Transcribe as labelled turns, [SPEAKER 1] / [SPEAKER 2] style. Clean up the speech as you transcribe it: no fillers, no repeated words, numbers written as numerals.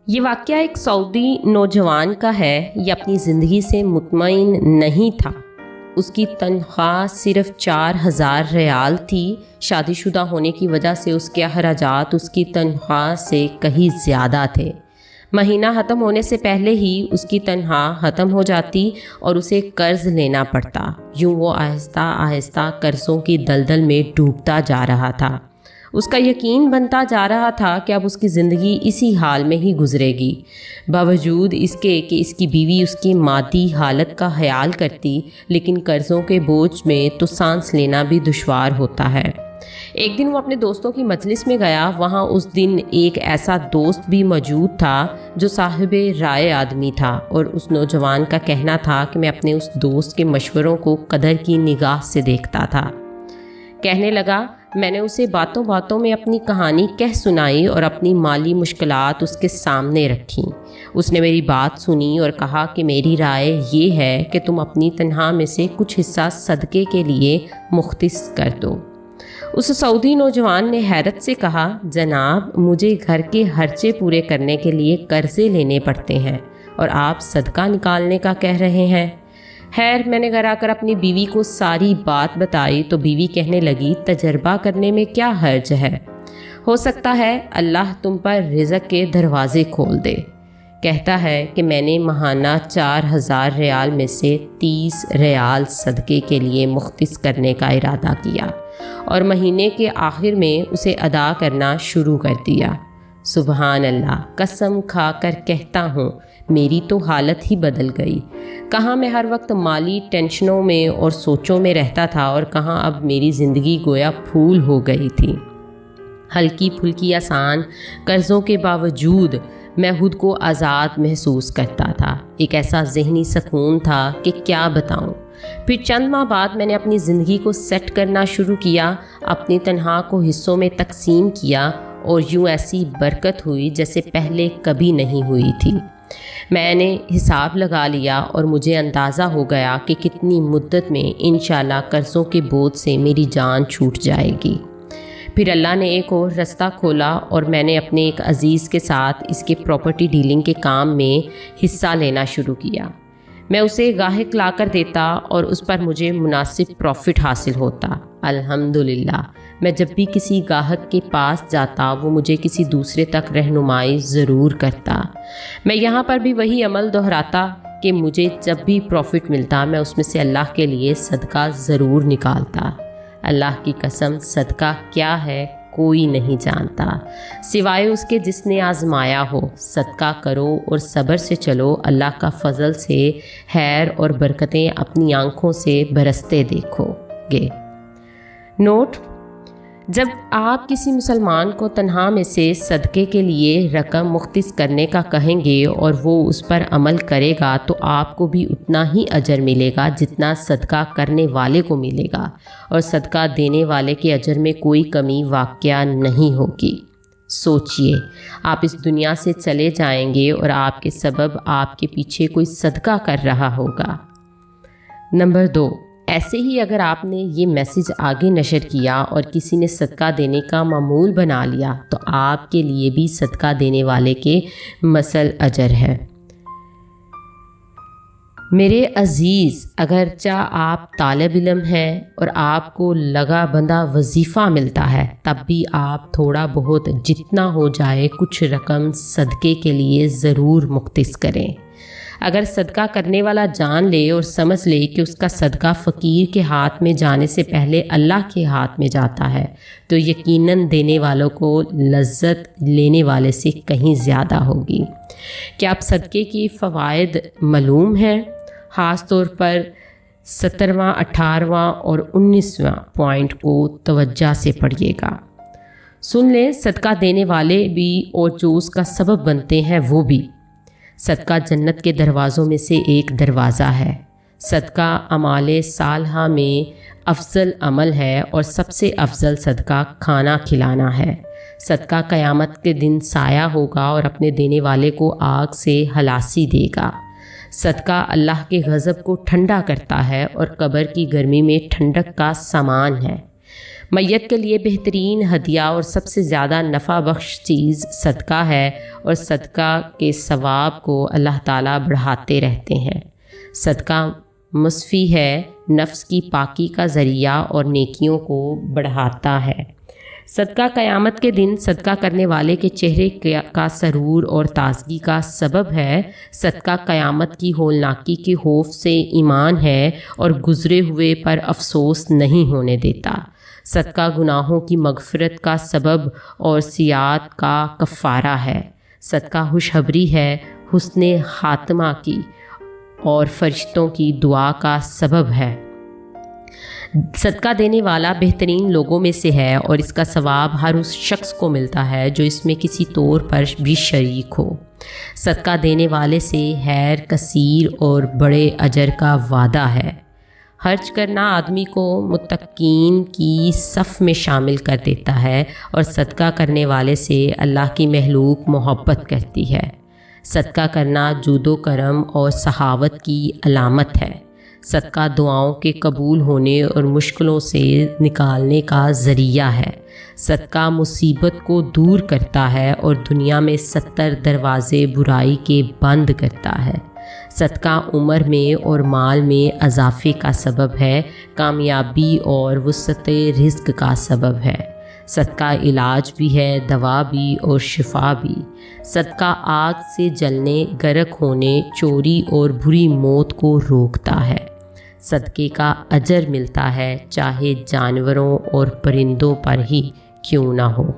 [SPEAKER 1] یہ واقعہ ایک سعودی نوجوان کا ہے۔ یہ اپنی زندگی سے مطمئن نہیں تھا۔ اس کی تنخواہ صرف 4,000 ریال تھی۔ شادی شدہ ہونے کی وجہ سے اس کے اخراجات اس کی تنخواہ سے کہیں زیادہ تھے۔ مہینہ ختم ہونے سے پہلے ہی اس کی تنخواہ ختم ہو جاتی اور اسے قرض لینا پڑتا۔ یوں وہ آہستہ آہستہ قرضوں کی دلدل میں ڈوبتا جا رہا تھا۔ اس کا یقین بنتا جا رہا تھا کہ اب اس کی زندگی اسی حال میں ہی گزرے گی، باوجود اس کے کہ اس کی بیوی اس کی مادی حالت کا خیال کرتی، لیکن قرضوں کے بوجھ میں تو سانس لینا بھی دشوار ہوتا ہے۔ ایک دن وہ اپنے دوستوں کی مجلس میں گیا۔ وہاں اس دن ایک ایسا دوست بھی موجود تھا جو صاحب رائے آدمی تھا، اور اس نوجوان کا کہنا تھا کہ میں اپنے اس دوست کے مشوروں کو قدر کی نگاہ سے دیکھتا تھا۔ کہنے لگا، میں نے اسے باتوں باتوں میں اپنی کہانی کہہ سنائی اور اپنی مالی مشکلات اس کے سامنے رکھیں۔ اس نے میری بات سنی اور کہا کہ میری رائے یہ ہے کہ تم اپنی تنخواہ میں سے کچھ حصہ صدقے کے لیے مختص کر دو۔ اس سعودی نوجوان نے حیرت سے کہا، جناب، مجھے گھر کے خرچے پورے کرنے کے لیے قرضے لینے پڑتے ہیں اور آپ صدقہ نکالنے کا کہہ رہے ہیں۔ خیر، میں نے گھر آ کر اپنی بیوی کو ساری بات بتائی تو بیوی کہنے لگی، تجربہ کرنے میں کیا حرج ہے، ہو سکتا ہے اللہ تم پر رزق کے دروازے کھول دے۔ کہتا ہے کہ میں نے ماہانہ 4,000 ریال میں سے 30 ریال صدقے کے لیے مختص کرنے کا ارادہ کیا اور مہینے کے آخر میں اسے ادا کرنا شروع کر دیا۔ سبحان اللہ، قسم کھا کر کہتا ہوں، میری تو حالت ہی بدل گئی۔ کہاں میں ہر وقت مالی ٹینشنوں میں اور سوچوں میں رہتا تھا، اور کہاں اب میری زندگی گویا پھول ہو گئی تھی۔ ہلکی پھلکی آسان قرضوں کے باوجود میں خود کو آزاد محسوس کرتا تھا۔ ایک ایسا ذہنی سکون تھا کہ کیا بتاؤں۔ پھر چند ماہ بعد میں نے اپنی زندگی کو سیٹ کرنا شروع کیا، اپنی تنخواہ کو حصوں میں تقسیم کیا، اور یوں ایسی برکت ہوئی جیسے پہلے کبھی نہیں ہوئی تھی۔ میں نے حساب لگا لیا اور مجھے اندازہ ہو گیا کہ کتنی مدت میں انشاءاللہ قرضوں کے بوجھ سے میری جان چھوٹ جائے گی۔ پھر اللہ نے ایک اور رستہ کھولا اور میں نے اپنے ایک عزیز کے ساتھ اس کے پراپرٹی ڈیلنگ کے کام میں حصہ لینا شروع کیا۔ میں اسے گاہک لا کر دیتا اور اس پر مجھے مناسب پروفٹ حاصل ہوتا۔ الحمدللہ، میں جب بھی کسی گاہک کے پاس جاتا وہ مجھے کسی دوسرے تک رہنمائی ضرور کرتا۔ میں یہاں پر بھی وہی عمل دہراتا کہ مجھے جب بھی پروفٹ ملتا میں اس میں سے اللہ کے لیے صدقہ ضرور نکالتا۔ اللہ کی قسم، صدقہ کیا ہے کوئی نہیں جانتا سوائے اس کے جس نے آزمایا ہو۔ صدقہ کرو اور صبر سے چلو، اللہ کا فضل سے خیر اور برکتیں اپنی آنکھوں سے برستے دیکھو گے۔ نوٹ: جب آپ کسی مسلمان کو تنخواہ میں سے صدقے کے لیے رقم مختص کرنے کا کہیں گے اور وہ اس پر عمل کرے گا تو آپ کو بھی اتنا ہی اجر ملے گا جتنا صدقہ کرنے والے کو ملے گا، اور صدقہ دینے والے کے اجر میں کوئی کمی واقع نہیں ہوگی۔ سوچئے، آپ اس دنیا سے چلے جائیں گے اور آپ کے سبب آپ کے پیچھے کوئی صدقہ کر رہا ہوگا۔ نمبر 2، ایسے ہی اگر آپ نے یہ میسج آگے نشر کیا اور کسی نے صدقہ دینے کا معمول بنا لیا تو آپ کے لیے بھی صدقہ دینے والے کے مثل اجر ہے۔ میرے عزیز، اگرچہ آپ طالب علم ہیں اور آپ کو لگا بندہ وظیفہ ملتا ہے، تب بھی آپ تھوڑا بہت جتنا ہو جائے کچھ رقم صدقے کے لیے ضرور مختص کریں۔ اگر صدقہ کرنے والا جان لے اور سمجھ لے کہ اس کا صدقہ فقیر کے ہاتھ میں جانے سے پہلے اللہ کے ہاتھ میں جاتا ہے تو یقیناً دینے والوں کو لذت لینے والے سے کہیں زیادہ ہوگی۔ کیا آپ صدقے کی فوائد معلوم ہیں؟ خاص طور پر 17واں، 18واں اور 19واں پوائنٹ کو توجہ سے پڑھیے گا۔ سن لیں، صدقہ دینے والے بھی اور جو اس کا سبب بنتے ہیں وہ بھی۔ صدقہ جنت کے دروازوں میں سے ایک دروازہ ہے۔ صدقہ اعمال صالحہ میں افضل عمل ہے اور سب سے افضل صدقہ کھانا کھلانا ہے۔ صدقہ قیامت کے دن سایہ ہوگا اور اپنے دینے والے کو آگ سے ہلاسی دے گا۔ صدقہ اللہ کے غضب کو ٹھنڈا کرتا ہے اور قبر کی گرمی میں ٹھنڈک کا سامان ہے۔ میت کے لیے بہترین ہدیہ اور سب سے زیادہ نفع بخش چیز صدقہ ہے، اور صدقہ کے ثواب کو اللہ تعالیٰ بڑھاتے رہتے ہیں۔ صدقہ مصفی ہے، نفس کی پاکی کا ذریعہ اور نیکیوں کو بڑھاتا ہے۔ صدقہ قیامت کے دن صدقہ کرنے والے کے چہرے کا سرور اور تازگی کا سبب ہے۔ صدقہ قیامت کی ہولناکی کے خوف سے ایمان ہے اور گزرے ہوئے پر افسوس نہیں ہونے دیتا۔ صدقہ گناہوں کی مغفرت کا سبب اور سیئات کا کفارہ ہے۔ صدقہ خوشخبری ہے، حسن خاتمہ کی اور فرشتوں کی دعا کا سبب ہے۔ صدقہ دینے والا بہترین لوگوں میں سے ہے، اور اس کا ثواب ہر اس شخص کو ملتا ہے جو اس میں کسی طور پر بھی شریک ہو۔ صدقہ دینے والے سے خیر کثیر اور بڑے اجر کا وعدہ ہے۔ خرچ کرنا آدمی کو متقین کی صف میں شامل کر دیتا ہے، اور صدقہ کرنے والے سے اللہ کی مخلوق محبت کرتی ہے۔ صدقہ کرنا جود و کرم اور سخاوت کی علامت ہے۔ صدقہ دعاؤں کے قبول ہونے اور مشکلوں سے نکالنے کا ذریعہ ہے۔ صدقہ مصیبت کو دور کرتا ہے اور دنیا میں 70 دروازے برائی کے بند کرتا ہے۔ صدقہ عمر میں اور مال میں اضافے کا سبب ہے، کامیابی اور وسعت رزق کا سبب ہے۔ صدقہ علاج بھی ہے، دوا بھی اور شفا بھی۔ صدقہ آگ سے جلنے، غرق ہونے، چوری اور بری موت کو روکتا ہے۔ صدقے کا اجر ملتا ہے، چاہے جانوروں اور پرندوں پر ہی کیوں نہ ہو۔